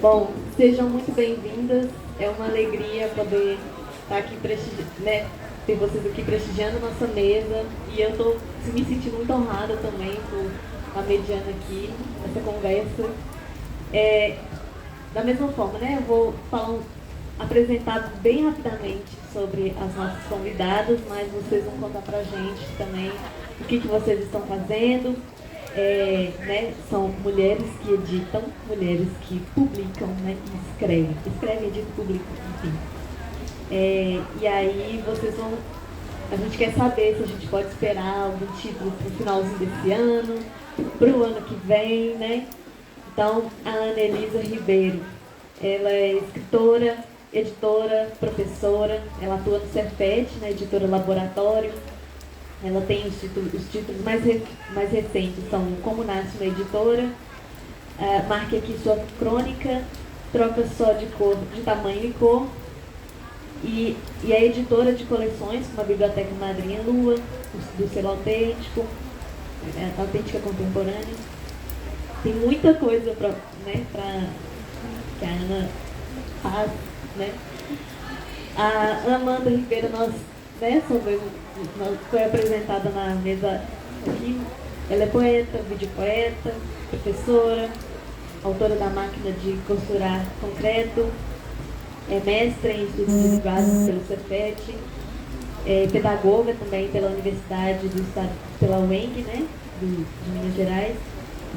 Bom, sejam muito bem-vindas. É uma alegria poder estar aqui, né, ter vocês aqui prestigiando nossa mesa. E eu estou me sentindo muito honrada também por estar mediando aqui essa conversa. Da mesma forma, né, eu vou apresentar bem rapidamente sobre as nossas convidadas, mas vocês vão contar pra gente também o que vocês estão fazendo. Né, são mulheres que editam, mulheres que publicam, né, e escrevem, editam, publicam, enfim. E aí a gente quer saber se a gente pode esperar algum título pro finalzinho desse ano, pro ano que vem, né? Então, a Ana Elisa Ribeiro, ela é escritora, editora, professora, ela atua no Cefet, na editora Laboratório. Ela tem os títulos mais recentes, são Como Nasce uma Editora, Marque Aqui Sua Crônica, Troca Só de Cor, de Tamanho e Cor, e é editora de coleções, como a Biblioteca Madrinha Lua, do Selo Autêntico, Autêntica Contemporânea. Tem muita coisa que a Ana faz, né? A Amanda Ribeiro, foi apresentada na mesa aqui. Ela é poeta, videopoeta, professora, autora da Máquina de Costurar Concreto, é mestra em estudos de linguagens pelo Cefet, é pedagoga também pela Universidade do Estado, pela UENG, né, de Minas Gerais.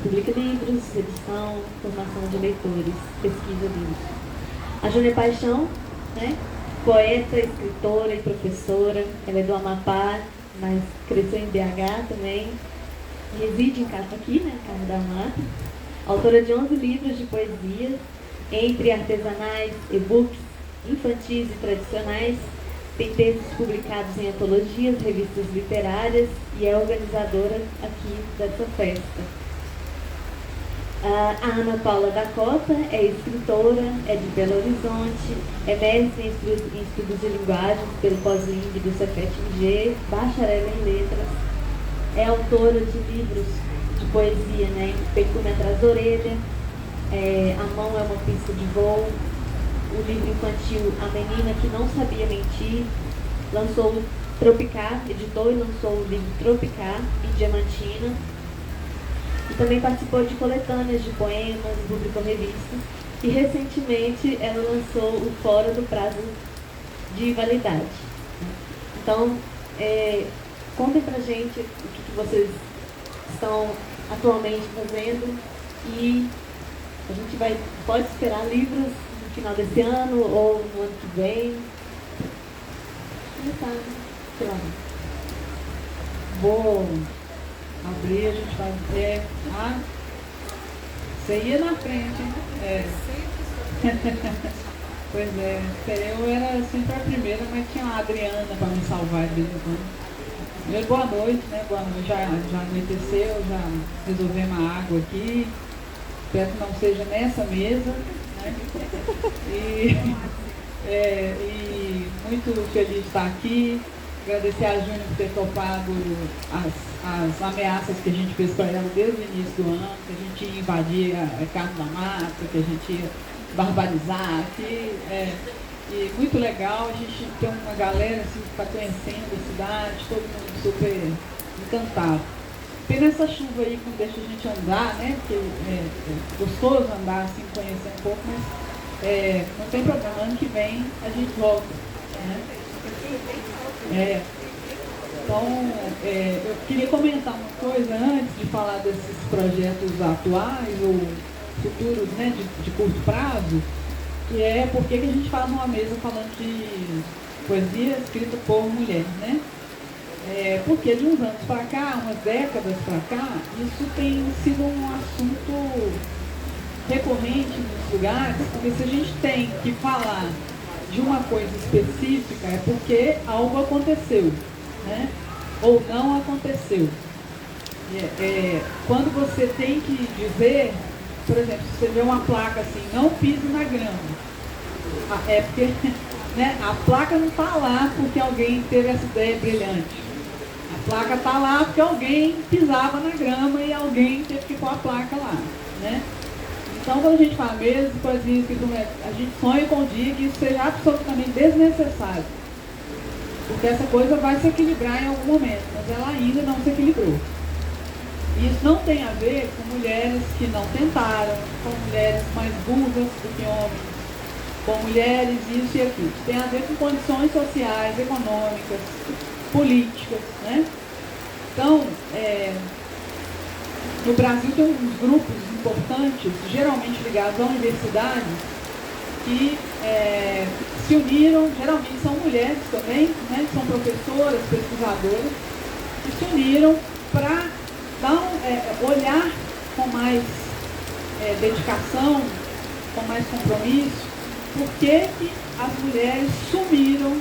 Publica livros, edição, formação de leitores, pesquisa livros. A Júlia Paixão, né, poeta, escritora e professora. Ela é do Amapá, mas cresceu em BH também. Reside aqui, né, em Carmo da Mata. Autora de 11 livros de poesia, entre artesanais, e-books, infantis e tradicionais. Tem textos publicados em antologias, revistas literárias e é organizadora aqui dessa festa. A Ana Paula da Costa é escritora, é de Belo Horizonte, é mestre em estudos de linguagens pelo Pós-Ling do Cefet-MG, bacharel em letras, é autora de livros de poesia, né? Perfume Atrás da Orelha, A Mão é uma Pista de Voo, o livro infantil A Menina que Não Sabia Mentir, lançou o Tropicar, editou e lançou o livro Tropicar em Diamantina. E também participou de coletâneas de poemas, publicou revistas. E recentemente ela lançou o Fora do Prazo de Validade. Então, contem pra gente o que vocês estão atualmente fazendo. E a gente pode esperar livros no final desse ano ou no ano que vem. Começar, sei lá. Bom, abrir, a gente vai ver. Você ia na frente, hein? Pois é, eu era sempre a primeira, mas tinha a Adriana para me salvar de vez em quando. Primeiro, boa noite, né? Boa noite, já anoiteceu, já resolvemos a água aqui. Espero que não seja nessa mesa, né? E muito feliz de estar aqui. Agradecer a Júnior por ter topado as ameaças que a gente fez para ela desde o início do ano, que a gente ia invadir a Carmo da Mata, que a gente ia barbarizar aqui. E muito legal, a gente tem uma galera assim, que está conhecendo a cidade, todo mundo super encantado. Pena essa chuva aí que não deixa a gente andar, né? Porque é gostoso andar assim, conhecer um pouco, mas não tem problema, ano que vem a gente volta. Né? Então, eu queria comentar uma coisa antes de falar desses projetos atuais ou futuros, né, de curto prazo, que é porque que a gente faz uma mesa falando de poesia escrita por mulheres, né? Porque de uns anos para cá, umas décadas para cá, isso tem sido um assunto recorrente nos lugares, porque se a gente tem que falar de uma coisa específica é porque algo aconteceu, né? Ou não aconteceu. Quando você tem que dizer por exemplo, se você vê uma placa assim, não pise na grama, é porque né, a placa não está lá porque alguém teve essa ideia brilhante. A placa está lá porque alguém pisava na grama e alguém teve que pôr a placa lá, né? Então, quando a gente fala mesmo, coisinhas que a gente sonha com o dia que isso seja absolutamente desnecessário. Porque essa coisa vai se equilibrar em algum momento, mas ela ainda não se equilibrou. E isso não tem a ver com mulheres que não tentaram, com mulheres mais burras do que homens, com mulheres isso e aquilo. Isso tem a ver com condições sociais, econômicas, políticas, né? Então, no Brasil tem uns grupos importantes, geralmente ligados à universidade, que se uniram, geralmente são mulheres também, né? São professoras, pesquisadoras, que se uniram para olhar com mais dedicação, com mais compromisso, por que as mulheres sumiram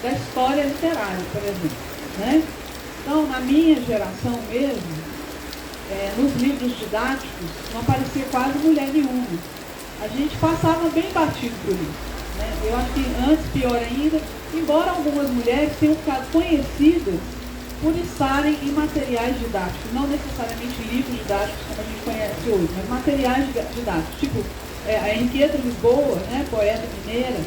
da história literária, por exemplo, né? Então, na minha geração mesmo, nos livros didáticos, não aparecia quase mulher nenhuma. A gente passava bem batido por isso, né? Eu acho que antes, pior ainda, embora algumas mulheres tenham ficado conhecidas por estarem em materiais didáticos, não necessariamente livros didáticos como a gente conhece hoje, mas materiais didáticos, tipo a Henriqueta Lisboa, né, poeta mineira,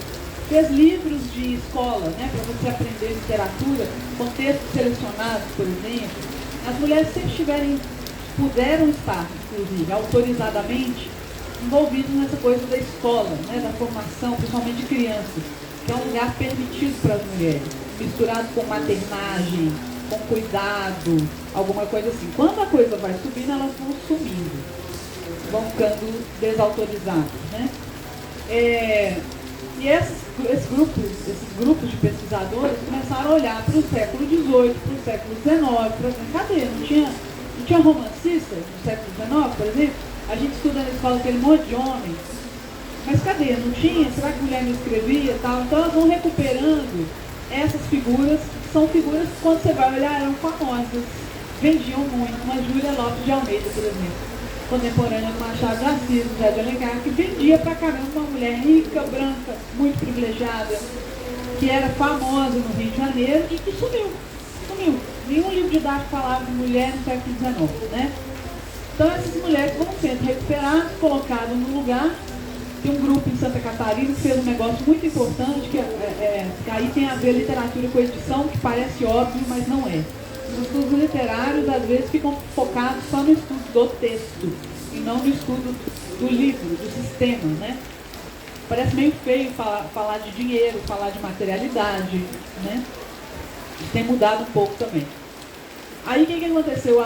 fez livros de escola, né, para você aprender literatura, com textos selecionados, por exemplo. As mulheres sempre puderam estar, inclusive, autorizadamente, envolvidas nessa coisa da escola, né, da formação, principalmente de crianças, que é um lugar permitido para as mulheres, misturado com maternagem, com cuidado, alguma coisa assim. Quando a coisa vai subindo, elas vão sumindo, vão ficando desautorizadas, né? E esses grupos de pesquisadores começaram a olhar para o século XVIII, para o século XIX, para exemplo, cadê? Não tinha romancistas no século XIX, por exemplo? A gente estuda na escola aquele monte de homens, mas cadê? Não tinha? Será que mulher não escrevia e tal? Então elas vão recuperando essas figuras, que são figuras que quando você vai olhar eram famosas, vendiam muito, como a Júlia Lopes de Almeida, por exemplo, contemporânea do Machado de Assis, do José de Alencar, que vendia pra caramba, uma mulher rica, branca, muito privilegiada, que era famosa no Rio de Janeiro e que sumiu. Nenhum livro didático falava de mulher no século XIX, né? Então essas mulheres vão sendo recuperadas, colocadas no lugar. Tem um grupo em Santa Catarina que fez um negócio muito importante, que aí tem a ver literatura com edição, que parece óbvio, mas não é. Os estudos literários, às vezes, ficam focados só no estudo do texto, e não no estudo do livro, do sistema, né? Parece meio feio falar de dinheiro, falar de materialidade, né? Isso tem mudado um pouco também. Aí, o que aconteceu?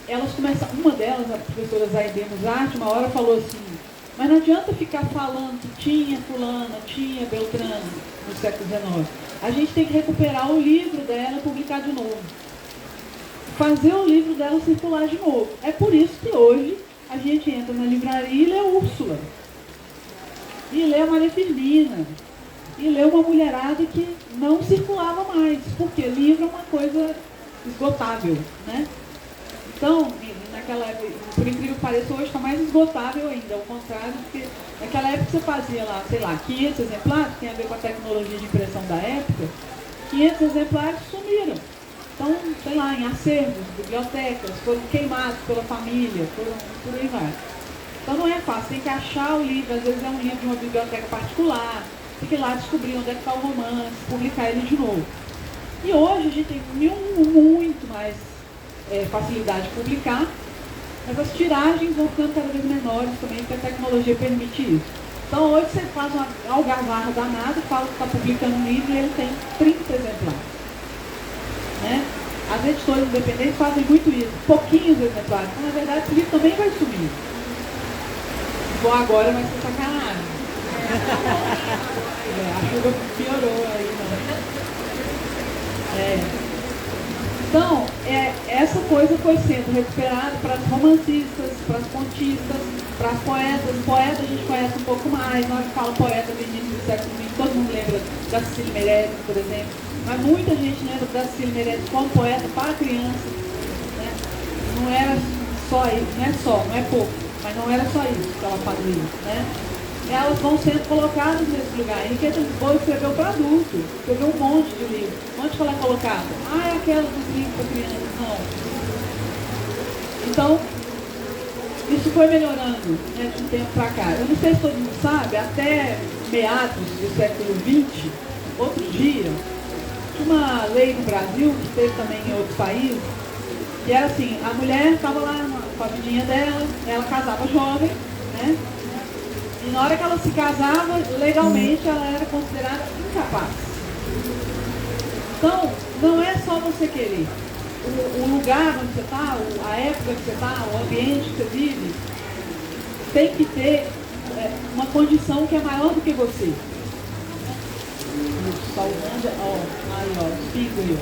Elas começaram, uma delas, a professora Zaide Musatti, uma hora falou assim, mas não adianta ficar falando que tinha fulana, tinha Beltrano no século XIX. A gente tem que recuperar o livro dela e publicar de novo. Fazer o livro dela circular de novo. É por isso que hoje a gente entra na livraria e lê Úrsula. E lê a Maria Firmina. E lê uma mulherada que não circulava mais. Porque livro é uma coisa esgotável, né? Então, naquela época, por incrível que pareça, hoje está mais esgotável ainda, ao contrário, porque naquela época você fazia lá, sei lá, 500 exemplares, tem a ver com a tecnologia de impressão da época, 500 exemplares sumiram. Então, sei lá, em acervos, bibliotecas, foram queimados pela família, por aí vai. Então não é fácil, tem que achar o livro, às vezes é um livro de uma biblioteca particular, tem que ir lá descobrir onde é que está o romance, publicar ele de novo. E hoje a gente tem muito mais facilidade de publicar, mas as tiragens vão ficando cada vez menores também, porque a tecnologia permite isso. Então hoje você faz uma algazarra danada, fala que está publicando um livro e ele tem 30 exemplares. Né? As editoras independentes fazem muito isso, pouquinhos exemplares, então na verdade esse livro também vai sumir. Bom, agora vai ser sacanagem. A chuva piorou aí, né? Então, essa coisa foi sendo recuperada para as romancistas, para as contistas, para as poetas. Poeta a gente conhece um pouco mais, nós falamos poeta do início do século XX, todo mundo lembra da Cecília Meirelles, por exemplo. Mas muita gente lembra da Cecília Meirelles como poeta para criança. Né? Não era só isso, não é pouco. Mas não era só isso que ela fazia, né? Elas vão sendo colocadas nesse lugar. Henriqueta Lisboa escreveu para adulto, escreveu um monte de livros. Onde que ela é colocada? Ah, é aquela dos livros para crianças. Não. Então, isso foi melhorando, né, de um tempo para cá. Eu não sei se todo mundo sabe, até meados do século XX, outro dia, tinha uma lei no Brasil, que teve também em outros países, que era assim, a mulher estava lá com a vidinha dela, ela casava jovem, né? E na hora que ela se casava, legalmente ela era considerada incapaz. Então, não é só você querer. O lugar onde você está, a época que você está, o ambiente que você vive, tem que ter uma condição que é maior do que você. Salvando, ó, aí, ó, os pingos aí, ó.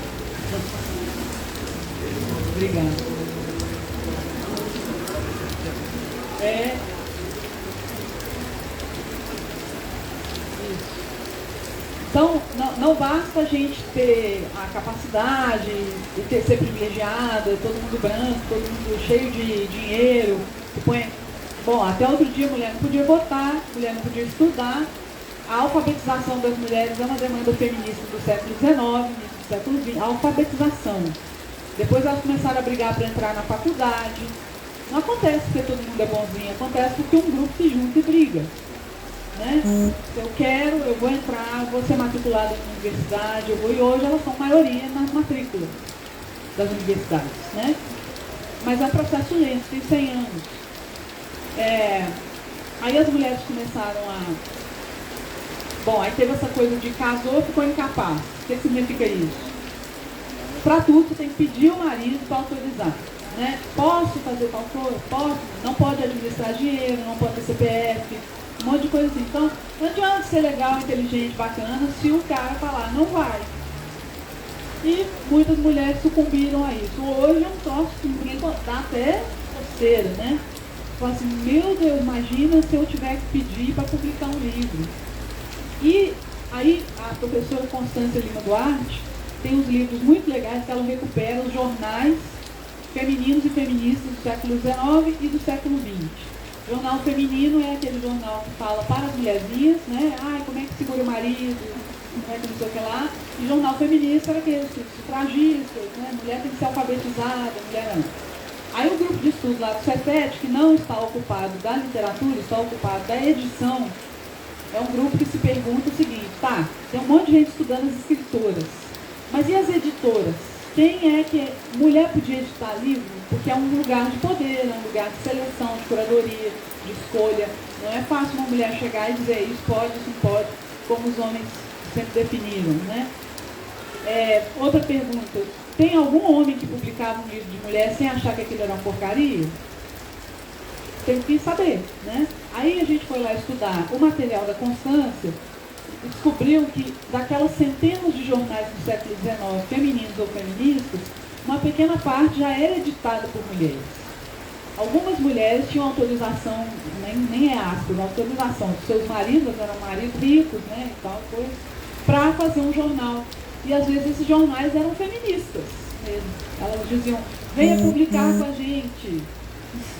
Obrigada. Então, não basta a gente ter a capacidade de ser privilegiada, todo mundo branco, todo mundo cheio de dinheiro. Bom, até outro dia a mulher não podia votar, a mulher não podia estudar. A alfabetização das mulheres é uma demanda feminista do século XIX, do século XX. A alfabetização. Depois elas começaram a brigar para entrar na faculdade. Não acontece porque todo mundo é bonzinho, acontece porque um grupo se junta e briga. Né? Eu vou entrar, vou ser matriculada na universidade, e hoje elas são maioria na matrícula das universidades, né? Mas é um processo lento, tem 100 anos. Aí as mulheres começaram a... Bom, aí teve essa coisa de casou, ficou incapaz. O que significa isso? Para tudo, você tem que pedir o marido para autorizar. Né? Posso fazer tal coisa? Posso. Não pode administrar dinheiro, não pode ter CPF, um monte de coisa assim. Então, não adianta ser legal, inteligente, bacana, se o cara falar, não vai. E muitas mulheres sucumbiram a isso. Hoje é um troço que ninguém dá até coceira, né? Fala assim, meu Deus, imagina se eu tiver que pedir para publicar um livro. E aí a professora Constância Lima Duarte tem uns livros muito legais que ela recupera os jornais femininos e feministas do século XIX e do século XX. Jornal feminino é aquele jornal que fala para as mulherzinhas, né? Ai, como é que segura o marido, como é que não sei o que lá. E jornal feminista era aquele sufragistas, né? Mulher tem que ser alfabetizada, mulher não. Aí o grupo de estudo lá do CETED, que não está ocupado da literatura, está ocupado da edição, é um grupo que se pergunta o seguinte, tá, tem um monte de gente estudando as escritoras, mas e as editoras? Quem é que... Mulher podia editar livro? Porque é um lugar de poder, é um lugar de seleção, de curadoria, de escolha. Não é fácil uma mulher chegar e dizer isso pode, isso não pode, como os homens sempre definiram, né? Outra pergunta, tem algum homem que publicava um livro de mulher sem achar que aquilo era uma porcaria? Tem que saber, né? Aí a gente foi lá estudar o material da Constância, descobriu que daquelas centenas de jornais do século XIX, femininos ou feministas, uma pequena parte já era editada por mulheres. Algumas mulheres tinham autorização, nem é aspas, autorização dos seus maridos, eram maridos ricos, né, e tal coisa, para fazer um jornal. E às vezes esses jornais eram feministas mesmo. Elas diziam, venha publicar com a gente,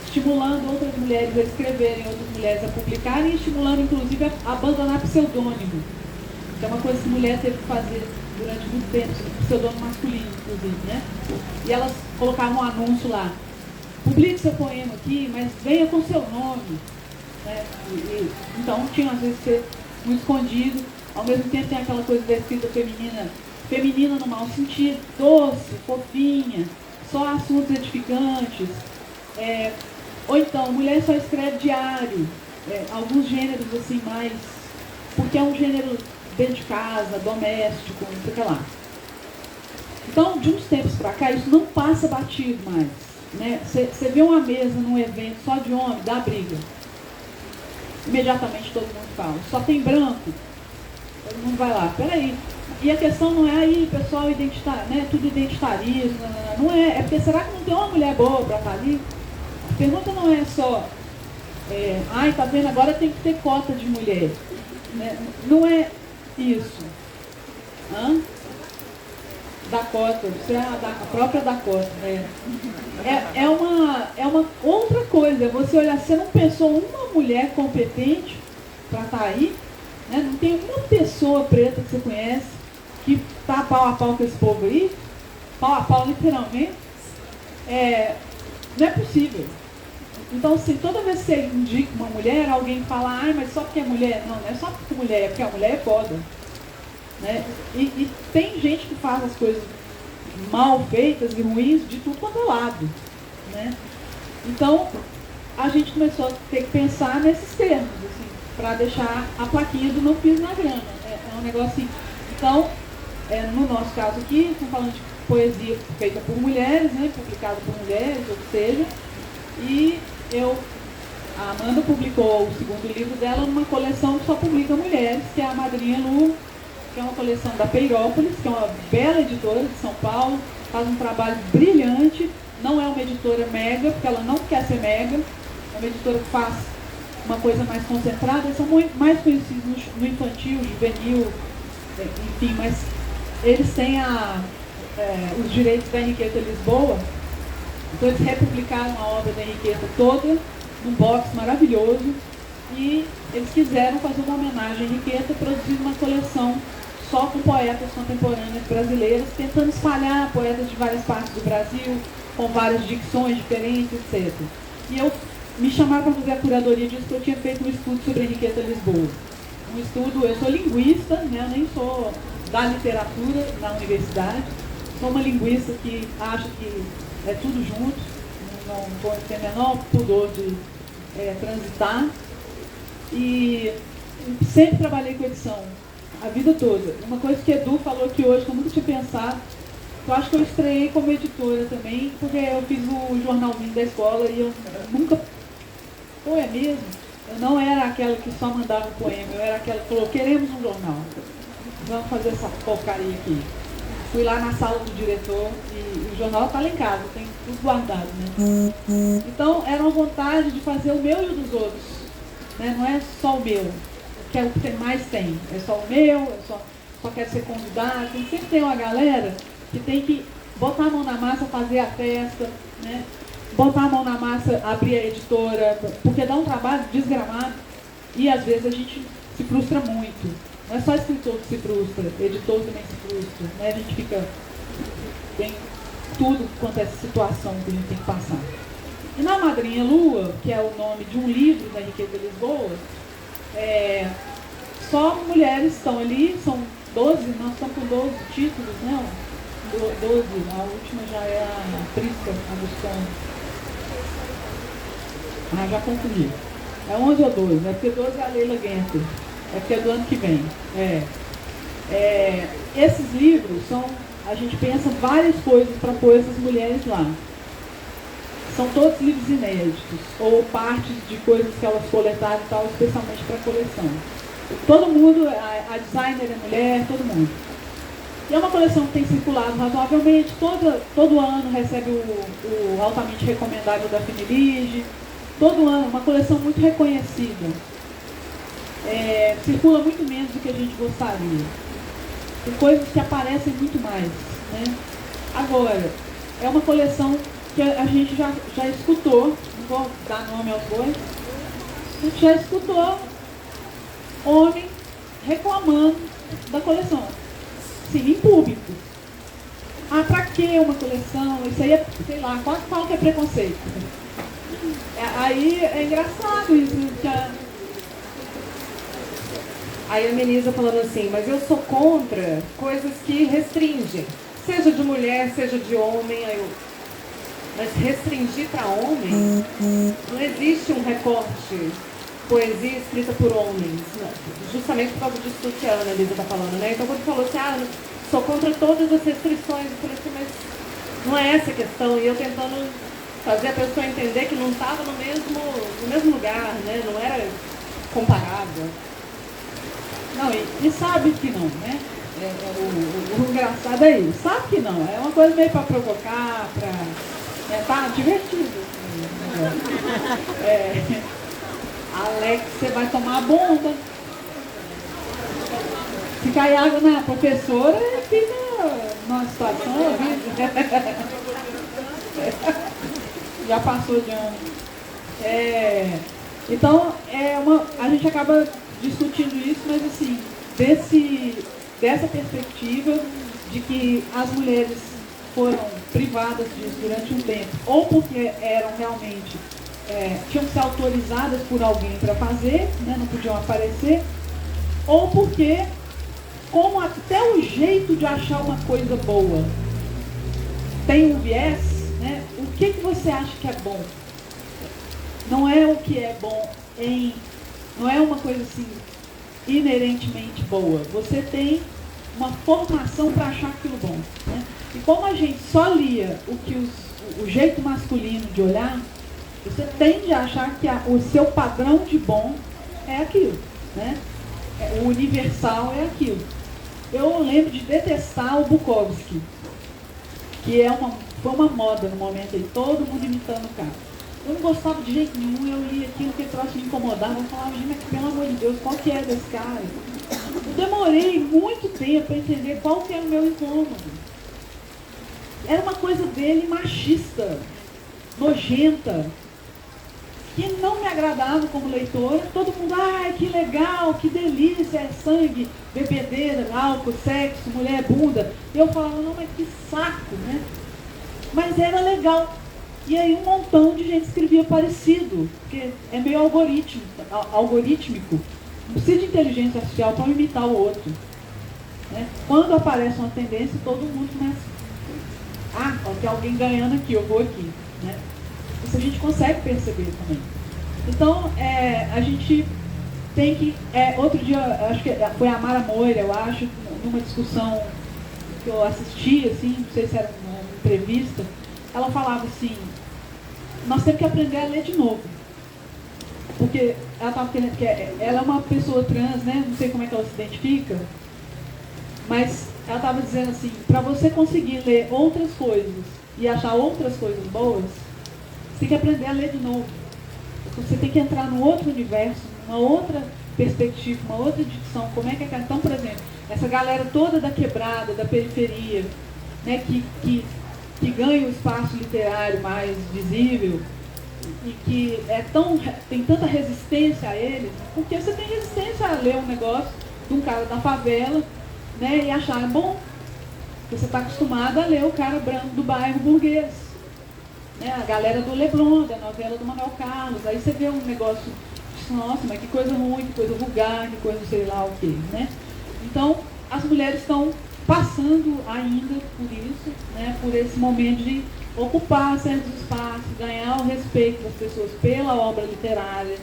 estimulando outras mulheres a escreverem, outras mulheres a publicarem e estimulando, inclusive, a abandonar pseudônimo. Que é uma coisa que mulher teve que fazer durante muito tempo, pseudônimo masculino, inclusive, né? E elas colocavam um anúncio lá, publique seu poema aqui, mas venha com seu nome. Né? Então, tinha às vezes que ser muito escondido. Ao mesmo tempo tem aquela coisa da escrita feminina no mau sentido, doce, fofinha, só assuntos edificantes. Ou então, mulher só escreve diário, alguns gêneros assim mais, porque é um gênero dentro de casa, doméstico, não sei o que lá. Então, de uns tempos para cá, isso não passa batido mais. Você vê uma mesa num evento só de homem, dá briga. Imediatamente todo mundo fala, só tem branco, todo mundo vai lá, peraí. E a questão não é aí, pessoal, né, tudo identitarismo, não é porque será que não tem uma mulher boa para estar ali? A pergunta não é só, ai, tá vendo, agora tem que ter cota de mulher. Né? Não é isso. Dakota, você é a própria Dakota. É uma outra coisa. Você olhar, você não pensou uma mulher competente para estar aí, né? Não tem uma pessoa preta que você conhece que está pau a pau com esse povo aí, pau a pau literalmente. Não é possível. Então, assim, toda vez que você indica uma mulher, alguém fala, ai, mas só porque é mulher. Não, não é só porque é mulher, é porque a mulher é foda. Né? E tem gente que faz as coisas mal feitas e ruins de tudo quanto é lado. Né? Então, a gente começou a ter que pensar nesses termos, assim, para deixar a plaquinha do não piso na grama. É um negócio assim. Então, no nosso caso aqui, estamos falando de poesia feita por mulheres, né, publicada por mulheres, ou seja, e a Amanda publicou o segundo livro dela numa coleção que só publica mulheres, que é a Madrinha Lu, que é uma coleção da Peirópolis, que é uma bela editora de São Paulo, faz um trabalho brilhante, não é uma editora mega, porque ela não quer ser mega, é uma editora que faz uma coisa mais concentrada, eles são muito mais conhecidos no infantil, juvenil, enfim, mas eles têm os direitos da Henriqueta Lisboa, então eles republicaram a obra da Henriqueta toda, num box maravilhoso, e eles quiseram fazer uma homenagem à Henriqueta, produzindo uma coleção só com poetas contemporâneas brasileiras, tentando espalhar poetas de várias partes do Brasil, com várias dicções diferentes, etc. E me chamaram para fazer a curadoria disso, porque eu tinha feito um estudo sobre a Henriqueta Lisboa. Um estudo, eu sou linguista, né, eu nem sou da literatura na universidade, sou uma linguista que acha que é tudo junto, não tem o menor pudor de transitar. E sempre trabalhei com edição, a vida toda. Uma coisa que Edu falou aqui hoje, que eu nunca tinha pensado, eu acho que eu estreiei como editora também, porque eu fiz o jornalzinho da escola e eu nunca... Pô, é mesmo? Eu não era aquela que só mandava poema, eu era aquela que falou, queremos um jornal, vamos fazer essa porcaria aqui. Fui lá na sala do diretor e o jornal está lá em casa, tem tudo guardado, né? Então, era uma vontade de fazer o meu e o dos outros, né? Não é só o meu, que é o que mais tem, é só o meu, só quero ser convidado. Sempre tem uma galera que tem que botar a mão na massa, fazer a festa, né? Botar a mão na massa, abrir a editora, porque dá um trabalho desgramado e às vezes a gente se frustra muito. Não é só escritor que se frustra, editor também se frustra, né? A gente fica... tem tudo quanto é essa situação que a gente tem que passar. E na Madrinha Lua, que é o nome de um livro da Henriqueta Lisboa, só mulheres estão ali, são 12, nós estamos com 12 títulos, né? 12, a última já é a Prisca Agostoni. Já confundi. É 11 ou 12, né? Porque 12 é a Leila Guenter. É porque é do ano que vem. Esses livros são, a gente pensa várias coisas para pôr essas mulheres lá. São todos livros inéditos, ou partes de coisas que elas coletaram e tal, especialmente para a coleção. Todo mundo, a designer é mulher, todo mundo. E é uma coleção que tem circulado razoavelmente, todo ano recebe o altamente recomendável da Finilige, todo ano, uma coleção muito reconhecida. Circula muito menos do que a gente gostaria. Tem coisas que aparecem muito mais. Né? Agora, é uma coleção que a gente já escutou, não vou dar nome aos bois, a gente já escutou homem reclamando da coleção. Sim, em público. Pra que uma coleção? Isso aí é, sei lá, quase fala que é preconceito. Aí é engraçado isso, que Aí a Menisa falando assim, mas eu sou contra coisas que restringem, seja de mulher, seja de homem. Mas restringir para homem, não existe um recorte, poesia escrita por homens, não. Justamente por causa disso que a Ana Lisa está falando, né? Então quando falou assim, sou contra todas as restrições, eu falei assim, mas não é essa a questão, e eu tentando fazer a pessoa entender que não estava no mesmo lugar, né? Não era comparável. Não, e sabe que não, né? O engraçado é isso, sabe que não, é uma coisa meio para provocar, tá divertido. Alex, você vai tomar a bomba. Se cair água na professora, fica numa situação horrível. Já passou de ano. Então, a gente acaba discutindo isso, mas assim, dessa perspectiva de que as mulheres foram privadas disso durante um tempo, ou porque eram realmente, tinham que ser autorizadas por alguém para fazer, né, não podiam aparecer, ou porque, como até o jeito de achar uma coisa boa tem um viés, né, o que você acha que é bom? Não é o que é bom não é uma coisa assim inerentemente boa. Você tem uma formação para achar aquilo bom, né? E como a gente só lia o jeito masculino de olhar, você tende a achar que o seu padrão de bom é aquilo, né? O universal é aquilo. Eu lembro de detestar o Bukowski, que foi uma moda no momento aí, todo mundo imitando o cara. Eu não gostava de jeito nenhum, eu li aquilo que trouxe me incomodava, eu falava, gente, mas pelo amor de Deus, qual que é desse cara? Eu demorei muito tempo para entender qual que era o meu incômodo. Era uma coisa dele machista, nojenta, que não me agradava como leitora. Todo mundo, ai, que legal, que delícia, é sangue, bebedeira, álcool, sexo, mulher, bunda. E eu falava, não, mas que saco, né? Mas era legal. E aí um montão de gente escrevia parecido, porque é meio algorítmico. Não precisa de inteligência artificial para imitar o outro, né? Quando aparece uma tendência, todo mundo começa, tem alguém ganhando aqui, eu vou aqui, né? Isso a gente consegue perceber também. Então, a gente tem que... outro dia, acho que foi a Mara Moira, eu acho, numa discussão que eu assisti, assim, não sei se era uma entrevista, ela falava assim, nós temos que aprender a ler de novo. Porque ela estava querendo, porque ela é uma pessoa trans, né? Não sei como é que ela se identifica, mas ela estava dizendo assim, para você conseguir ler outras coisas e achar outras coisas boas, você tem que aprender a ler de novo. Você tem que entrar num outro universo, uma outra perspectiva, uma outra dicção. Como é que é? Então, por exemplo, essa galera toda da quebrada, da periferia, né, que ganha o espaço literário mais visível e que tem tanta resistência a ele, porque você tem resistência a ler um negócio de um cara da favela, né, e achar bom. Você está acostumado a ler o cara branco do bairro burguês, né, a galera do Leblon, da novela do Manuel Carlos. Aí você vê um negócio, nossa, mas que coisa ruim, que coisa vulgar, que coisa sei lá o quê, né? Então, as mulheres estão passando ainda por isso, né, por esse momento de ocupar certos espaços, ganhar o respeito das pessoas pela obra literária.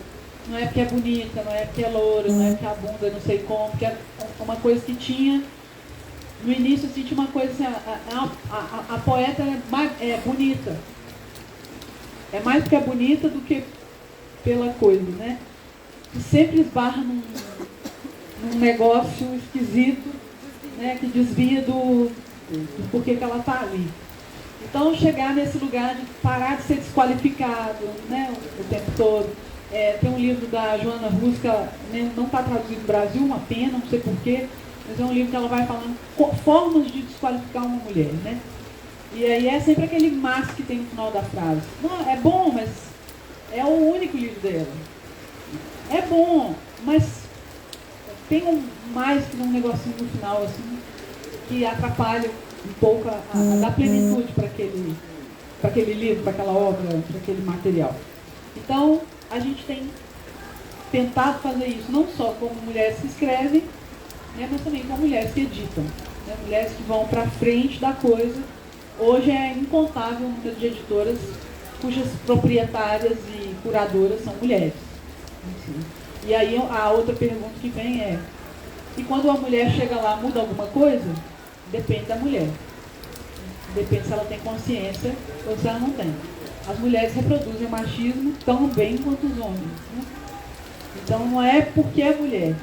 Não é porque é bonita, não é porque é loura, não é porque a bunda não sei como, porque é uma coisa que tinha, no início assim, tinha uma coisa assim, a poeta é bonita. É mais porque é bonita do que pela coisa, né? E sempre esbarra num negócio esquisito, né, que desvia do porquê que ela está ali. Então, chegar nesse lugar de parar de ser desqualificado, né, o tempo todo. Tem um livro da Joana Rusca, né, não está traduzido no Brasil, uma pena, não sei porquê, mas é um livro que ela vai falando formas de desqualificar uma mulher, né? E aí é sempre aquele mas que tem no final da frase. Não, é bom, mas é o único livro dela. É bom, mas tem mais que um negocinho no final, assim, que atrapalha um pouco a dar plenitude para aquele livro, para aquela obra, para aquele material. Então, a gente tem tentado fazer isso, não só como mulheres que escrevem, né, mas também como mulheres que editam, né, mulheres que vão para frente da coisa. Hoje é incontável o número de editoras cujas proprietárias e curadoras são mulheres. Assim. E aí a outra pergunta que vem é, e quando a mulher chega lá, muda alguma coisa? Depende da mulher. Depende se ela tem consciência ou se ela não tem. As mulheres reproduzem o machismo tão bem quanto os homens, né? Então não é porque é mulher.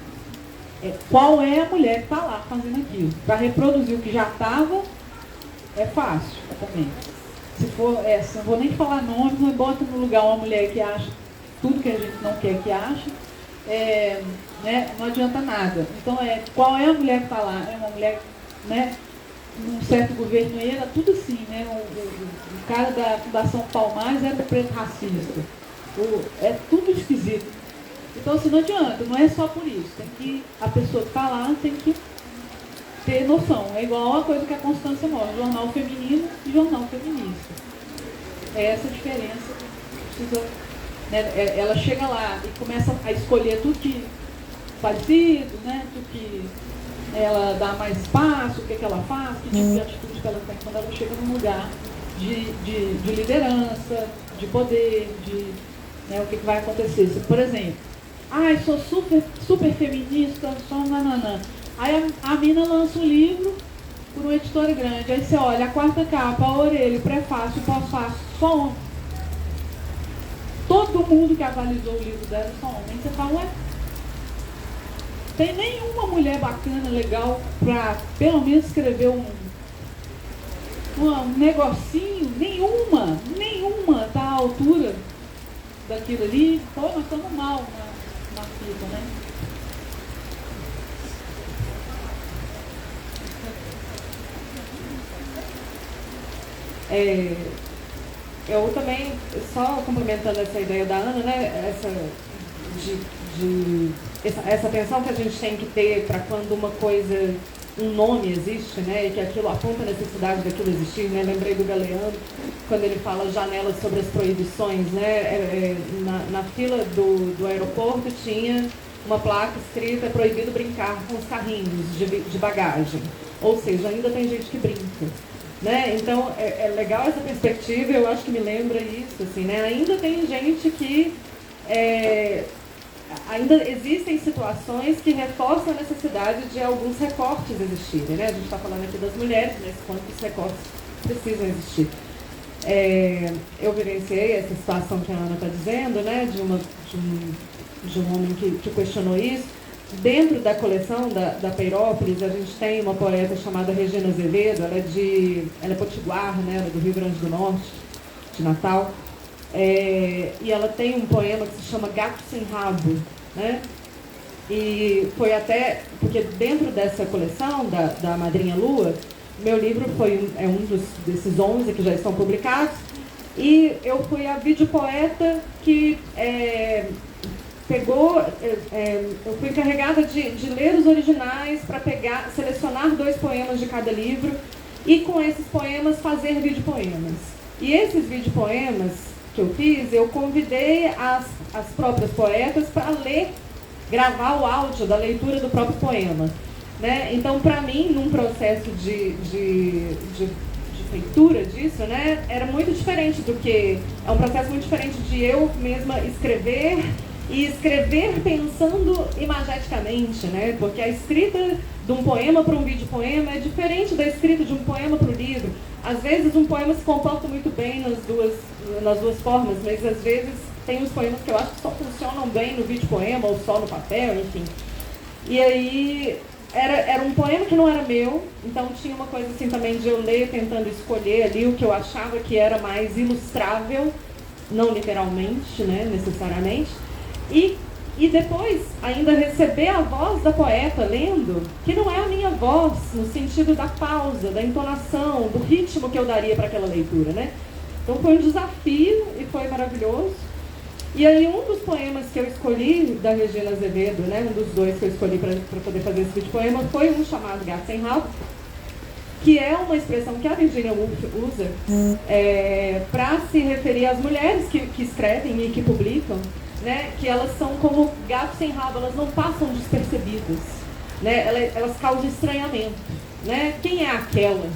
Qual é a mulher que está lá fazendo aquilo? Para reproduzir o que já estava, é fácil também. Se for, não vou nem falar nomes, mas bota no lugar uma mulher que acha tudo que a gente não quer que ache, né, não adianta nada. Então, qual é a mulher que está lá? É uma mulher, né, num certo governo aí era tudo assim, né? O cara da Fundação Palmares era um preto racista. É tudo esquisito. Então, assim, não adianta, não é só por isso. Tem que, a pessoa que está lá tem que ter noção. É igual a coisa que a Constância mostra, jornal feminino e jornal feminista. É essa a diferença. Precisa, né, ela chega lá e começa a escolher tudo que parecido, né? Tudo que ela dá mais espaço, o que ela faz, que tipo de atitude que ela tem quando ela chega num lugar de liderança, de poder, né, o que vai acontecer. Por exemplo, eu sou super feminista, sou nananã. Aí a mina lança um livro por uma editora grande. Aí você olha a quarta capa, a orelha, o prefácio, o pós-fácio, só homem. Todo mundo que avalizou o livro dela só homem. Você fala, ué, tem nenhuma mulher bacana, legal, para pelo menos escrever um negocinho, nenhuma tá à altura daquilo ali. Pô, nós estamos mal na fita, né? Eu também, só complementando essa ideia da Ana, né, essa atenção que a gente tem que ter para quando uma coisa, um nome existe, né, e que aquilo aponta a necessidade daquilo existir, né? Lembrei do Galeano, quando ele fala janelas sobre as proibições, né, na fila do aeroporto tinha uma placa escrita: proibido brincar com os carrinhos de bagagem, ou seja, ainda tem gente que brinca. Né? Então, é legal essa perspectiva, eu acho que me lembra isso, assim, né? Ainda tem gente que... ainda existem situações que reforçam a necessidade de alguns recortes existirem, né? A gente está falando aqui das mulheres, mas quantos recortes precisam existir. Eu vivenciei essa situação que a Ana está dizendo, né? De um homem que questionou isso. Dentro da coleção da Peirópolis, a gente tem uma poeta chamada Regina Azevedo, ela é potiguar, né, ela é do Rio Grande do Norte, de Natal, e ela tem um poema que se chama Gato Sem Rabo, né? E foi até, porque dentro dessa coleção da Madrinha Lua, meu livro é um desses 11 que já estão publicados, e eu fui a videopoeta que... eu fui encarregada de ler os originais para selecionar 2 poemas de cada livro e com esses poemas fazer videopoemas. E esses videopoemas que eu fiz, eu convidei as próprias poetas para gravar o áudio da leitura do próprio poema. Né? Então, para mim, num processo de feitura disso, né, era muito diferente do que... É um processo muito diferente de eu mesma escrever... E escrever pensando imageticamente, né? Porque a escrita de um poema para um videopoema é diferente da escrita de um poema para o livro. Às vezes um poema se comporta muito bem nas duas formas, mas às vezes tem uns poemas que eu acho que só funcionam bem no videopoema ou só no papel, enfim. E aí era um poema que não era meu, então tinha uma coisa assim também de eu ler tentando escolher ali o que eu achava que era mais ilustrável, não literalmente, né, necessariamente. E depois ainda receber a voz da poeta lendo, que não é a minha voz, no sentido da pausa, da entonação, do ritmo que eu daria para aquela leitura, né? Então foi um desafio e foi maravilhoso. E aí um dos poemas que eu escolhi, da Regina Azevedo, né, um dos 2 que eu escolhi para poder fazer esse videopoema, foi um chamado Gato Sem Rabo, que é uma expressão que a Virginia Woolf usa para se referir às mulheres que escrevem e que publicam, né, que elas são como gatos sem rabo, elas não passam despercebidas, né, elas causam estranhamento, né? Quem é aquela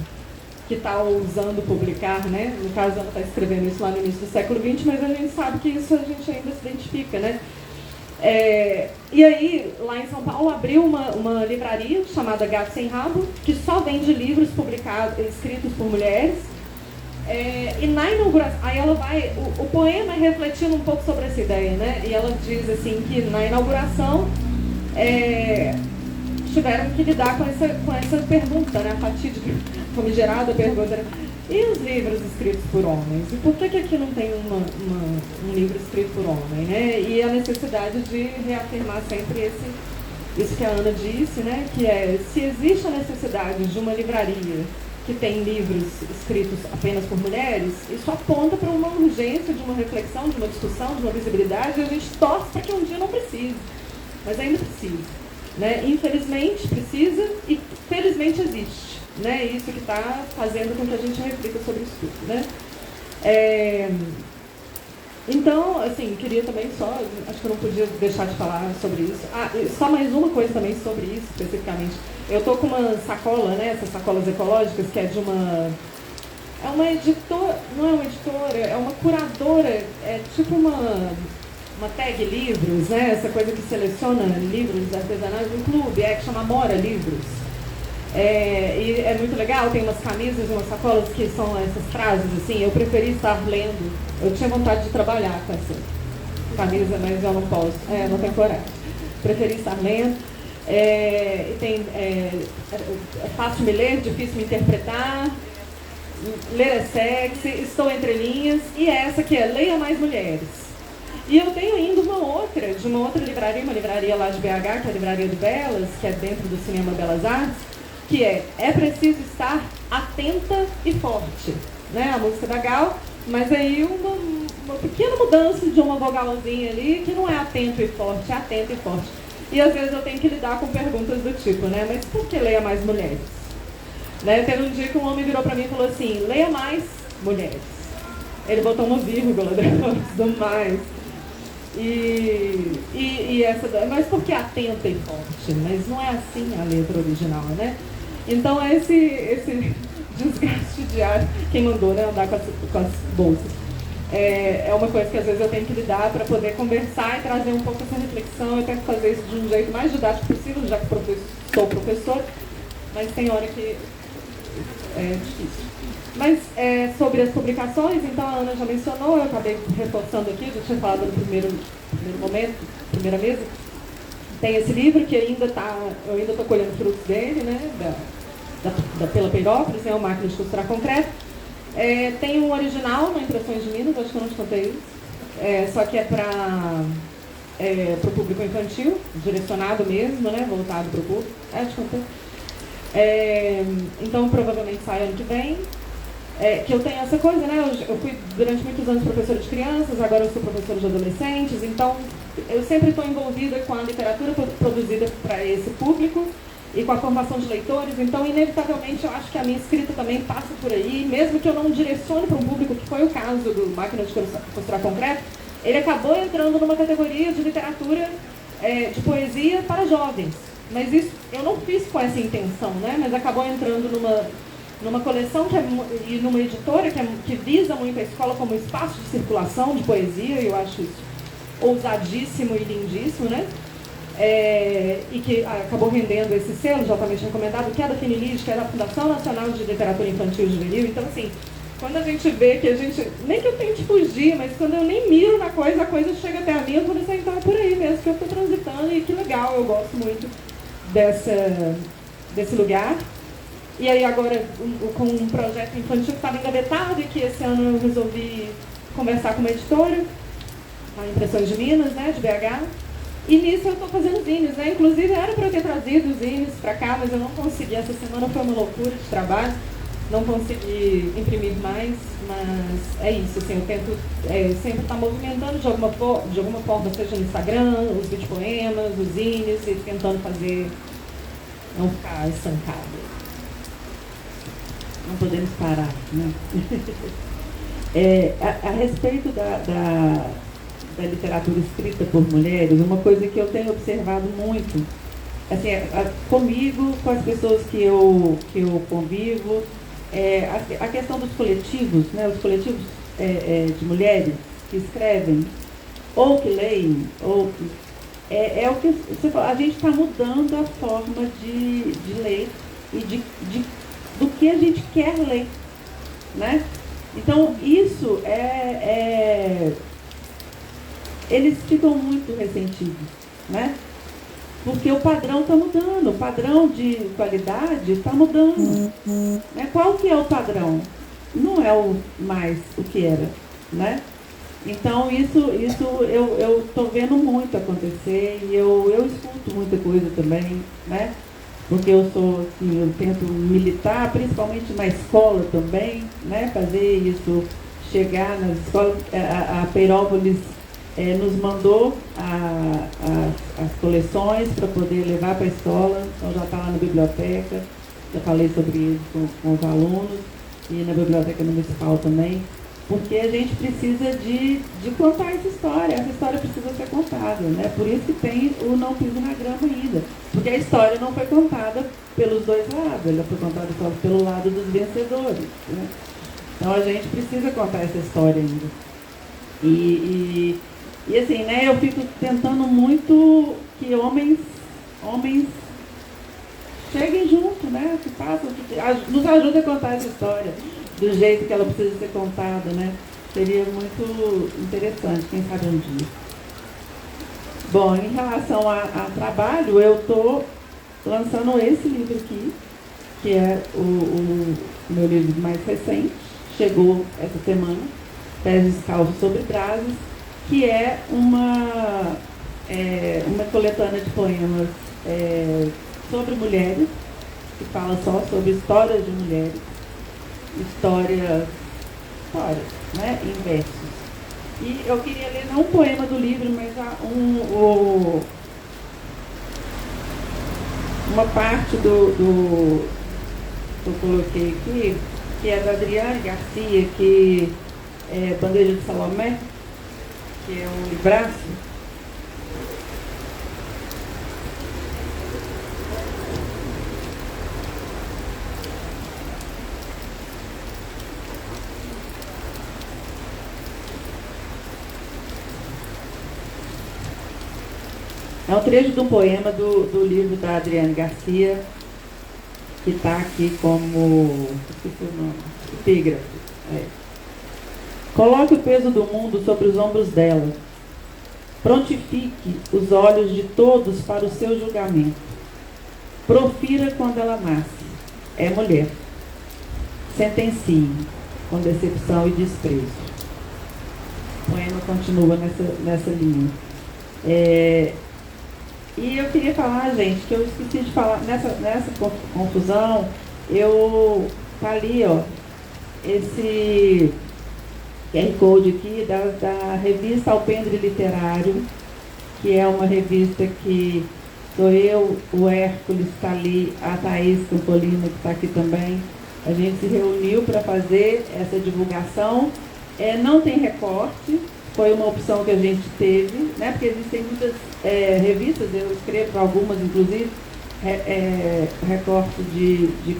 que está ousando publicar, né? No caso, ela está escrevendo isso lá no início do século XX, mas a gente sabe que isso a gente ainda se identifica, né? E aí, lá em São Paulo, abriu uma livraria chamada Gato Sem Rabo, que só vende livros escritos por mulheres. E na inauguração, aí ela vai, o poema é refletindo um pouco sobre essa ideia, né? E ela diz assim que na inauguração tiveram que lidar com essa pergunta, né? A fatídica, famigerada pergunta, né? E os livros escritos por homens? E por que aqui não tem um livro escrito por homem, né? E a necessidade de reafirmar sempre isso que a Ana disse, né? Que se existe a necessidade de uma livraria que tem livros escritos apenas por mulheres, isso aponta para uma urgência de uma reflexão, de uma discussão, de uma visibilidade, e a gente torce para que um dia não precise, mas ainda precisa, né? Infelizmente precisa e felizmente existe, né? Isso que está fazendo com que a gente reflita sobre isso tudo, né? Então, assim, queria também só, acho que eu não podia deixar de falar sobre isso. Só mais uma coisa também sobre isso, especificamente. Eu tô com uma sacola, né, essas sacolas ecológicas, que é de uma... É uma editora, não é uma editora, é uma curadora, é tipo uma tag livros, né, essa coisa que seleciona livros artesanais, um clube, que chama Amora Livros. E é muito legal, tem umas camisas e umas sacolas que são essas frases, assim, eu preferi estar lendo, eu tinha vontade de trabalhar com essa camisa, mas eu não posso, não tenho coragem. Preferi estar lendo, é fácil me ler, difícil me interpretar, ler é sexy, estou entre linhas, e essa que é Leia Mais Mulheres. E eu tenho ainda de uma outra livraria, uma livraria lá de BH, que é a Livraria do Belas, que é dentro do Cinema Belas Artes, que é preciso estar atenta e forte, né? A música da Gal, mas aí uma pequena mudança de uma vogalzinha ali, que não é atento e forte, é atento e forte. E às vezes eu tenho que lidar com perguntas do tipo, né? Mas por que leia mais mulheres? Né? Teve um dia que um homem virou pra mim e falou assim, leia mais mulheres. Ele botou uma vírgula depois do mais. Mas por que atenta e forte? Mas não é assim a letra original, né? Então esse desgaste diário, quem mandou, né, andar com as bolsas, é uma coisa que às vezes eu tenho que lidar para poder conversar e trazer um pouco essa reflexão. Eu tento fazer isso de um jeito mais didático possível, já que sou professor, mas tem hora que é difícil. Mas sobre as publicações, então a Ana já mencionou, eu acabei reforçando aqui, já tinha falado no primeiro momento, primeira mesa. Tem esse livro que eu ainda estou colhendo frutos dele, né, pela Peirópolis, é uma máquina de costurar concreto. Tem um original no Impressões de Minas, acho que eu não te contei isso, só que é para o público infantil, direcionado mesmo, né, voltado para o público. Te contei. Então provavelmente sai ano que vem. Que eu tenho essa coisa, né? Eu fui durante muitos anos professora de crianças, agora eu sou professora de adolescentes, então eu sempre estou envolvida com a literatura produzida para esse público e com a formação de leitores, então inevitavelmente eu acho que a minha escrita também passa por aí, mesmo que eu não direcione para um público, que foi o caso do Máquina de Costurar Concreto, ele acabou entrando numa categoria de literatura de poesia para jovens, mas isso eu não fiz com essa intenção, né? Mas acabou entrando numa coleção e numa editora que visa muito a escola como espaço de circulação de poesia, e eu acho isso ousadíssimo e lindíssimo, né? E que acabou rendendo esse selo, já altamente recomendado, que é da Finilige, que é da Fundação Nacional de Literatura Infantil e Juvenil. Então, assim, quando a gente vê que a gente, nem que eu tente fugir, mas quando eu nem miro na coisa, a coisa chega até a mim, eu vou dizer, então é por aí mesmo que eu estou transitando, e que legal, eu gosto muito desse lugar. E aí agora, com um projeto infantil que estava engavetado e que esse ano eu resolvi conversar com uma editora, a Impressões de Minas, né, de BH. E nisso eu estou fazendo zines, né? Inclusive era para eu ter trazido os zines para cá, mas eu não consegui. Essa semana foi uma loucura de trabalho, não consegui imprimir mais, mas é isso, assim, eu tento sempre estar movimentando de alguma forma, seja no Instagram, os videopoemas, os zines, e tentando fazer, não ficar estancado. Não podemos parar, né? A respeito da literatura escrita por mulheres, uma coisa que eu tenho observado muito, assim, comigo, com as pessoas que eu convivo, a questão dos coletivos, né? Os coletivos de mulheres que escrevem, ou que leem, ou que... É o que você fala, a gente está mudando a forma de ler e do que a gente quer ler, né? Então, isso eles ficam muito ressentidos, né? Porque o padrão está mudando, o padrão de qualidade está mudando. Né? Qual que é o padrão? Não é mais o que era, né? Então, isso eu estou vendo muito acontecer, e eu escuto muita coisa também, né? porque eu sou, assim, eu tento militar, principalmente na escola também, né, fazer isso, chegar nas escolas. A Peirópolis nos mandou as coleções para poder levar para a escola, então já está lá na biblioteca, já falei sobre isso com os alunos, e na biblioteca municipal também, porque a gente precisa de contar essa história precisa ser contada, né? Por isso que tem o Não Piso na Grama ainda, porque a história não foi contada pelos dois lados, ela foi contada só pelo lado dos vencedores, né? Então a gente precisa contar essa história ainda. E assim, né, eu fico tentando muito que homens cheguem junto, né, que façam, nos ajudem a contar essa história do jeito que ela precisa ser contada, né? Seria muito interessante, quem sabe um dia. Bom, em relação a trabalho, eu estou lançando esse livro aqui, que é o meu livro mais recente, chegou essa semana, Pés Descalços sobre Brasas, que é uma coletânea de poemas sobre mulheres, que fala só sobre histórias de mulheres, histórias, né, em versos. E eu queria ler não um poema do livro, mas uma parte do que eu coloquei aqui, que é da Adriane Garcia, que é Bandeja de Salomé, que é um livraço. É um trecho de um poema do livro da Adriane Garcia, que está aqui como, esqueci o nome, epígrafe. Coloque o peso do mundo sobre os ombros dela. Prontifique os olhos de todos para o seu julgamento. Profira quando ela nasce. É mulher. Sentencie com decepção e desprezo. O poema continua nessa linha. E eu queria falar, gente, que eu esqueci de falar, nessa confusão, tá ali, ó, esse QR Code aqui da revista Alpendre Literário, que é uma revista que sou eu, o Hércules está ali, a Thaís Campolina, que está aqui também. A gente se reuniu para fazer essa divulgação. Não tem recorte, foi uma opção que a gente teve, né? Porque existem muitas revistas, eu escrevo para algumas, inclusive, recorte de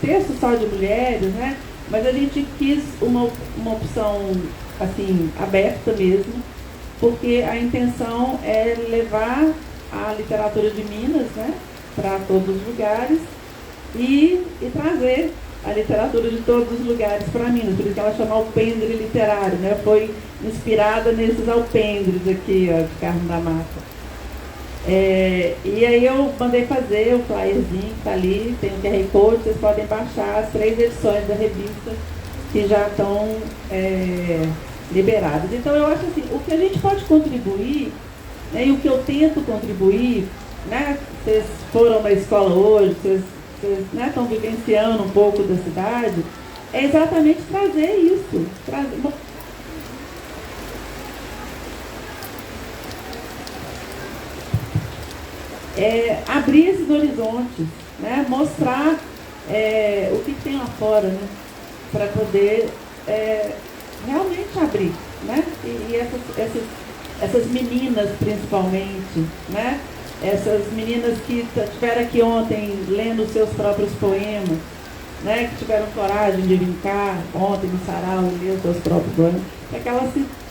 texto só de mulheres, né? Mas a gente quis uma opção assim, aberta mesmo, porque a intenção é levar a literatura de Minas, né, para todos os lugares e trazer a literatura de todos os lugares para Minas, por isso que ela chama Alpendre Literário, né? Foi inspirada nesses alpendres aqui, ó, de Carmo da Mata. E aí eu mandei fazer o flyerzinho que está ali, tem o QR Code, vocês podem baixar as 3 edições da revista que já estão liberadas. Então eu acho assim, o que a gente pode contribuir, né, e o que eu tento contribuir, né, vocês foram na escola hoje, vocês né, estão vivenciando um pouco da cidade, é exatamente trazer isso. Abrir esses horizontes, né, mostrar o que tem lá fora, né, para poder realmente abrir, né, e essas meninas principalmente, né, essas meninas que estiveram aqui ontem lendo seus próprios poemas, né, que tiveram coragem de vir cá ontem no sarau e ler os seus próprios poemas, para que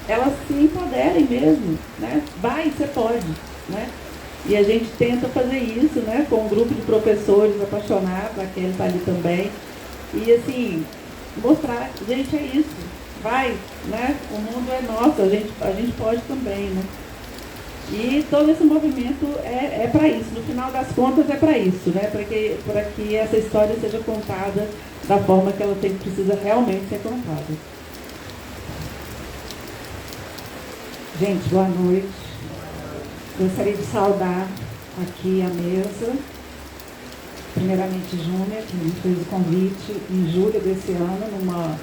elas se empoderem mesmo, né, vai, você pode, né. E a gente tenta fazer isso, né, com um grupo de professores apaixonados, a Kelly está ali também, e assim, mostrar, gente, é isso, vai, né, o mundo é nosso, a gente pode também, né. E todo esse movimento é para isso, no final das contas é para isso, né, para que essa história seja contada da forma que ela precisa realmente ser contada. Gente, boa noite. Gostaria de saudar aqui a mesa, primeiramente Júnior, que me fez o convite em julho desse ano, numa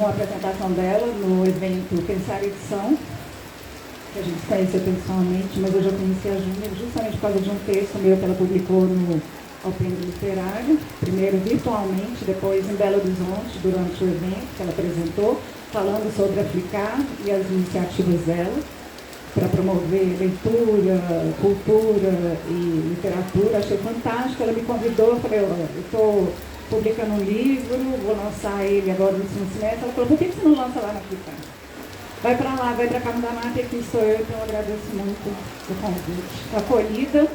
apresentação dela no evento Pensar Edição, que a gente se conheceu pessoalmente, mas eu já conheci a Júnior justamente por causa de um texto meu que ela publicou no Alpendre Literário, primeiro virtualmente, depois em Belo Horizonte, durante o evento que ela apresentou, falando sobre a Flickr e as iniciativas dela para promover leitura, cultura e literatura. Achei fantástico. Ela me convidou, eu falei, eu estou publicando um livro, vou lançar ele agora no segundo semestre. Ela falou, por que você não lança lá na Flickr? Vai para lá, vai para Carmo da Mata, e aqui estou eu, então eu agradeço muito o convite. Acolhida,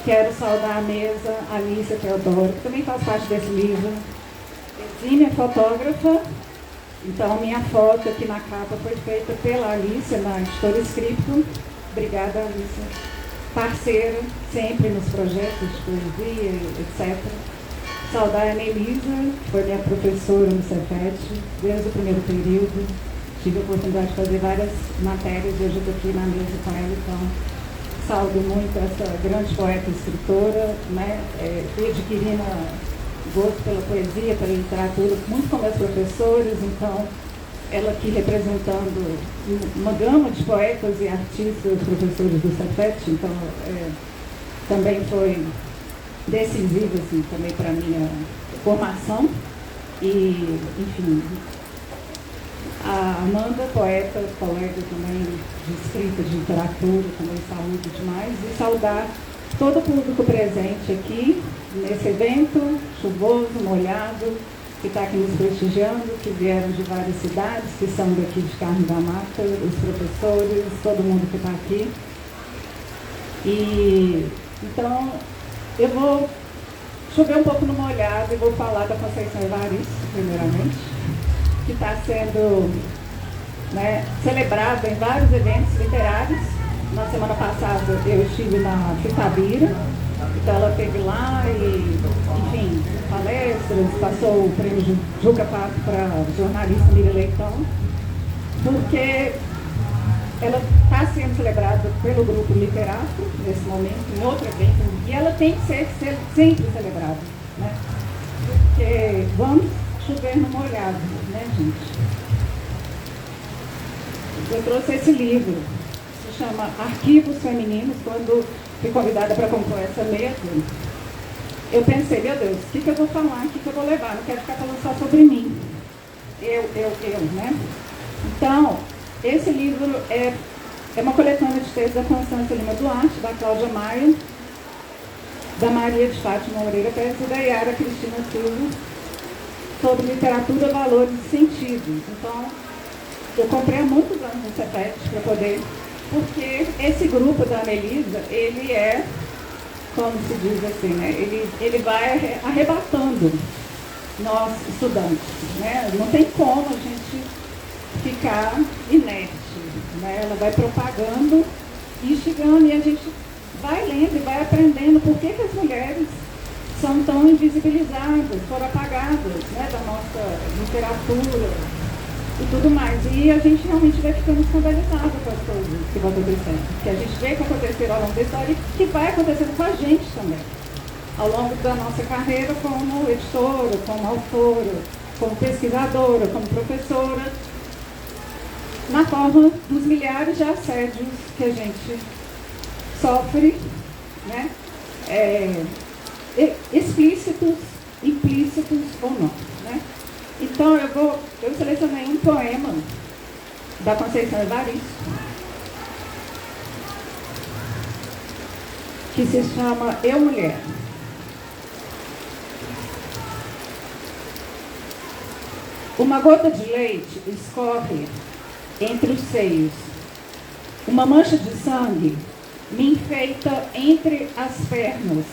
quero saudar a mesa, a Alicia Teodoro, que também faz parte desse livro. Exímia fotógrafa, então minha foto aqui na capa foi feita pela Alicia, na editora Scripto. Obrigada, Alicia. Parceira, sempre nos projetos de poesia, etc. Saudar a Melisa, que foi minha professora no Cefet, desde o primeiro período. Tive a oportunidade de fazer várias matérias e hoje eu estou aqui na mesa com ela, então saúdo muito essa grande poeta e escritora, né? Fui adquirindo gosto pela poesia, pela literatura, muito com meus professores, então ela aqui representando uma gama de poetas e artistas, professores do Cefet, então também foi decisivo assim, também para a minha formação e, enfim, a Amanda, poeta, colega também de escrita, de literatura, também saúde demais, e saudar todo o público presente aqui, nesse evento, chuvoso, molhado, que está aqui nos prestigiando, que vieram de várias cidades, que são daqui de Carmo da Mata, os professores, todo mundo que está aqui. E, então, eu vou chover um pouco no molhado e vou falar da Conceição Evaristo, primeiramente, que está sendo, né, celebrada em vários eventos literários. Na semana passada eu estive na Fitabira, então ela esteve lá e, enfim, palestras, passou o prêmio Juca Pato para a jornalista Miriam Leitão, porque ela está sendo celebrada pelo grupo Literato, nesse momento, em outro evento, e ela tem que ser sempre celebrada, né? Porque vamos chover no molhado, né, gente? Eu trouxe esse livro, se chama Arquivos Femininos. Quando fui convidada para compor essa mesa, eu pensei, meu Deus, o que eu vou falar, o que eu vou levar? Não quero ficar falando só sobre mim. Eu, né? Então, esse livro é uma coletânea de textos da Constância Lima Duarte, da Cláudia Maia, da Maria de Fátima Moreira Pérez e da Yara Cristina Silva, sobre literatura, valores e sentidos. Então, eu comprei há muitos anos no Cefet para poder, porque esse grupo da Melisa, ele é, como se diz assim, né? Ele vai arrebatando nós estudantes, né? Não tem como a gente ficar inerte, né? Ela vai propagando, instigando, e a gente vai lendo e vai aprendendo por que as mulheres são tão invisibilizadas, foram apagadas, né, da nossa literatura e tudo mais. E a gente realmente vai ficando escandalizada com as coisas que vão acontecendo. Porque a gente vê que aconteceram ao longo da história e que vai acontecendo com a gente também. Ao longo da nossa carreira como editora, como autora, como pesquisadora, como professora, na forma dos milhares de assédios que a gente sofre, né? Explícitos, implícitos ou não, né? Então eu selecionei um poema da Conceição Evaristo que se chama Eu Mulher. Uma gota de leite escorre entre os seios. Uma mancha de sangue me enfeita entre as pernas.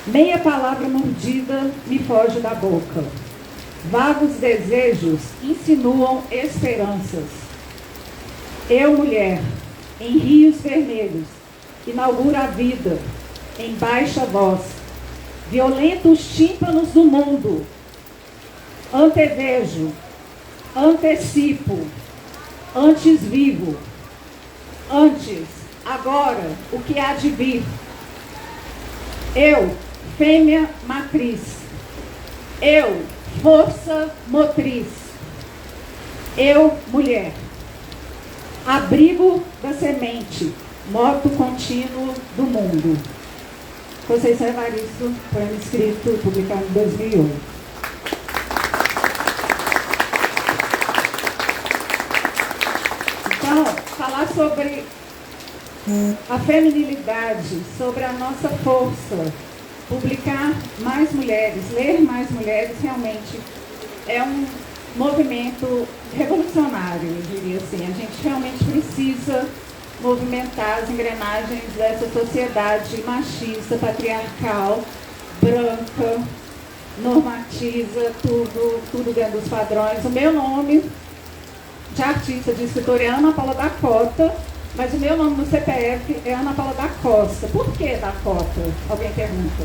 Meia palavra mordida me foge da boca. Vagos desejos insinuam esperanças. Eu, mulher, em rios vermelhos, inauguro a vida em baixa voz. Violento os tímpanos do mundo. Antevejo, antecipo, antes vivo, antes, agora, o que há de vir. Eu, fêmea matriz. Eu, força motriz. Eu, mulher. Abrigo da semente, moto contínuo do mundo. Conceição Evaristo, poema escrito, publicado em 2008. Então, falar sobre a feminilidade, sobre a nossa força, publicar mais mulheres, ler mais mulheres, realmente é um movimento revolucionário, eu diria assim. A gente realmente precisa movimentar as engrenagens dessa sociedade machista, patriarcal, branca, normatiza tudo dentro dos padrões. O meu nome de artista, de escritora é Ana Paula da Cota, mas o meu nome no CPF é Ana Paula da Costa. Por que da Cota? Alguém pergunta.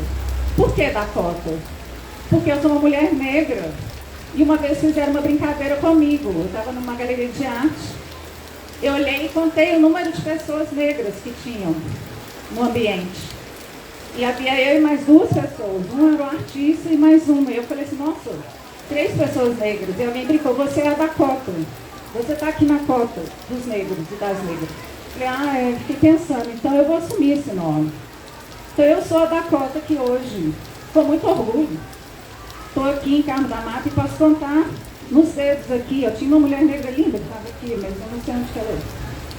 Por que da Cota? Porque eu sou uma mulher negra. E uma vez fizeram uma brincadeira comigo. Eu estava numa galeria de arte. Eu olhei e contei o número de pessoas negras que tinham no ambiente. E havia eu e mais 2 pessoas. Um era um artista e mais uma. E eu falei assim, nossa, 3 pessoas negras. E alguém brincou, você é a da cota. Você está aqui na cota dos negros e das negras. Eu falei, fiquei pensando, então eu vou assumir esse nome. Então eu sou a da cota que hoje, com muito orgulho, estou aqui em Carmo da Mata e posso contar nos dedos aqui. Eu tinha uma mulher negra linda que estava aqui, mas eu não sei onde que ela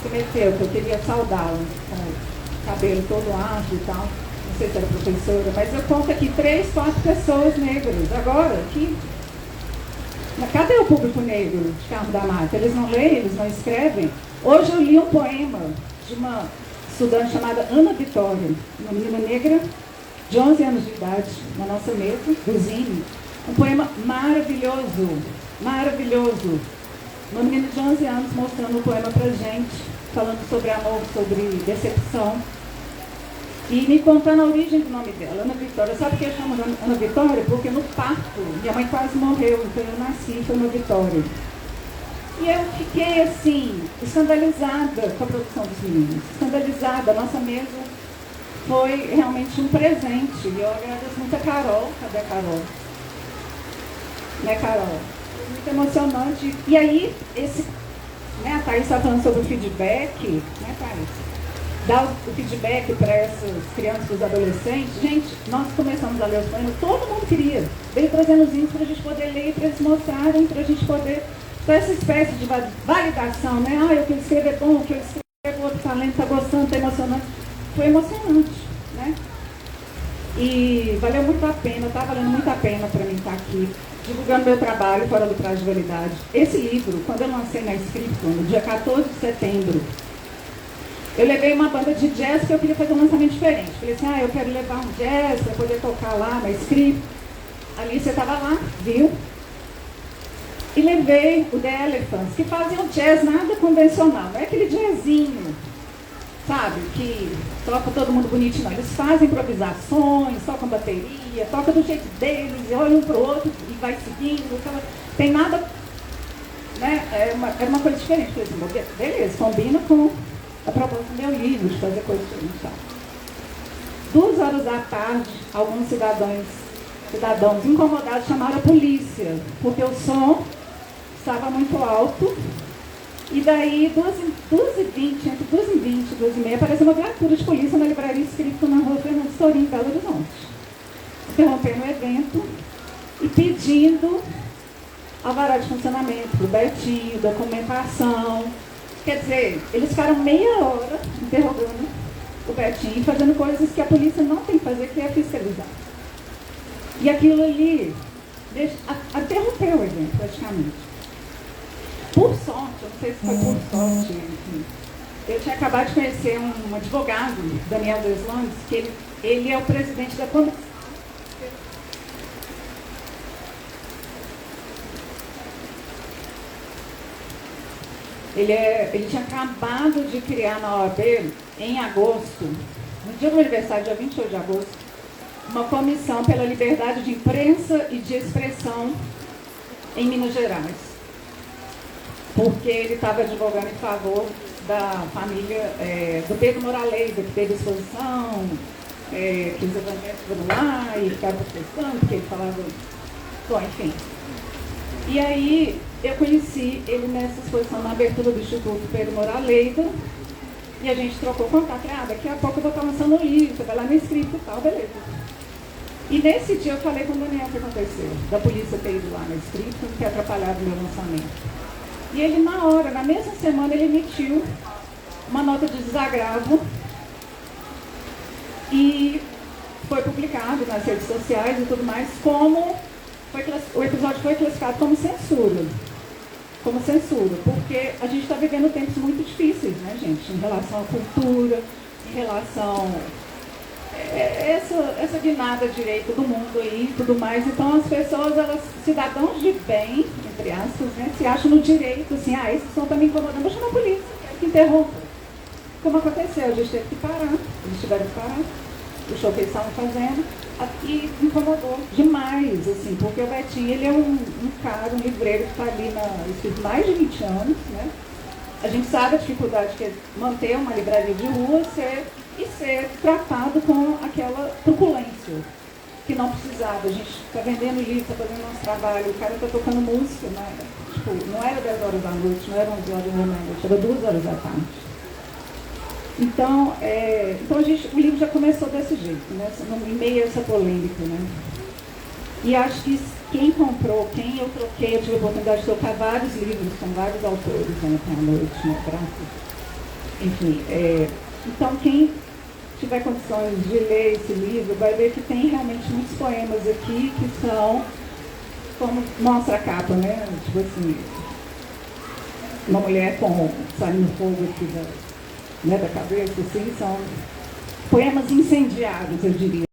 se meteu, que eu queria saudá-la, com o cabelo todo afro e tal. Não sei se era professora, mas eu conto aqui 3, 4 pessoas negras. Agora, aqui, cadê o público negro de Carmo da Mata? Eles não leem, eles não escrevem. Hoje eu li um poema de uma estudante chamada Ana Vitória, uma menina negra de 11 anos de idade, na nossa mesa, do Zine. Um poema maravilhoso, maravilhoso. Uma menina de 11 anos mostrando o poema pra gente, falando sobre amor, sobre decepção. E me contando a origem do nome dela, Ana Vitória. Sabe por que eu chamo Ana Vitória? Porque no parto, minha mãe quase morreu, então eu nasci, foi uma vitória. E eu fiquei assim, escandalizada com a produção dos meninos, escandalizada. A nossa mesa foi realmente um presente. E eu agradeço muito a Carol. Cadê a Carol? Né, Carol? Muito emocionante. E aí, a Thaís está falando sobre o feedback, né, Thaís? Dar o feedback para essas crianças e os adolescentes. Gente, nós começamos a ler os poemas, todo mundo queria. Veio trazendo os índios para a gente poder ler, para eles mostrarem, para a gente poder... Então, essa espécie de validação, né? O que eu escrevo é bom, o que eu escrevo, outro talento, está gostando, está emocionante. Foi emocionante, né? E valeu muito a pena, está valendo muito a pena para mim estar aqui, divulgando meu trabalho fora do prazo de validade. Esse livro, quando eu lancei na Scripton, no dia 14 de setembro, eu levei uma banda de jazz que eu queria fazer um lançamento diferente. Falei assim, eu quero levar um jazz para poder tocar lá na Scripton. Ali você estava lá, viu? E levei o The Elephants, que fazem um jazz nada convencional. Não é aquele jazzinho, sabe, que toca todo mundo bonitinho, não. Eles fazem improvisações, tocam bateria, tocam do jeito deles, e olham um para o outro e vai seguindo. Tem nada, né? Era uma coisa diferente. Falei assim, beleza, combina com a proposta do meu livro, de fazer coisa diferente. 2 horas da tarde, alguns cidadãos incomodados chamaram a polícia, porque o som estava muito alto. E daí, 2h20, entre 2h20 e 2h30, apareceu uma viatura de polícia na livraria Scripton, na rua Fernando Storim, em Belo Horizonte, interrompendo o evento e pedindo alvará de funcionamento para o Betinho, documentação. Quer dizer, eles ficaram meia hora interrogando o Betinho e fazendo coisas que a polícia não tem que fazer, que é fiscalizar. E aquilo ali interrompeu o evento, praticamente. Por sorte, eu não sei se foi por sorte, enfim, eu tinha acabado de conhecer um advogado, Daniel Deslandes, que ele é o presidente da comissão. Ele tinha acabado de criar na OAB, em agosto, no dia do meu aniversário, dia 28 de agosto, uma comissão pela liberdade de imprensa e de expressão em Minas Gerais. Porque ele estava advogando em favor da família do Pedro Moraleza, que teve exposição que os evangélicos foram lá e ficavam protestando, porque ele falava, bom, enfim. E aí eu conheci ele nessa exposição na abertura do Instituto Pedro Moura Leida, e a gente trocou contato. Daqui a pouco eu vou estar lançando um livro, você vai lá no escrito e tal, beleza. E nesse dia eu falei com o Daniel o que aconteceu, da polícia ter ido lá no escrito, ter atrapalhado o meu lançamento. E ele na hora, na mesma semana, ele emitiu uma nota de desagravo e foi publicado nas redes sociais e tudo mais, o episódio foi classificado como censura. Como censura, porque a gente está vivendo tempos muito difíceis, né, gente, em relação à cultura, em relação essa guinada direita do mundo aí e tudo mais. Então as pessoas, elas, cidadãos de bem, entre aspas, né, se acham no direito, assim, esse som está me incomodando, vou chamar a polícia, quero que interrompa. Como aconteceu, a gente teve que parar, eles tiveram que parar, o show que eles estavam fazendo, e me incomodou demais, assim, porque o Betinho, ele é um cara, um livreiro que está ali escrito mais de 20 anos, né? A gente sabe a dificuldade que é manter uma livraria de rua e ser tratado com aquela truculência que não precisava. A gente está vendendo livro, está fazendo nosso trabalho, o cara está tocando música, né? Tipo, não era 10 horas da noite, não era 11 horas da noite, era 2 horas da tarde. Então, o livro já começou desse jeito, né? Em meio a essa polêmica, né? E acho que quem comprou, quem eu troquei, eu tive a oportunidade de trocar vários livros com vários autores ontem à noite, né? Enfim, então quem tiver condições de ler esse livro vai ver que tem realmente muitos poemas aqui que são, como mostra a capa, né? Tipo assim, uma mulher saindo fogo aqui da cabeça, assim, são poemas incendiados, eu diria.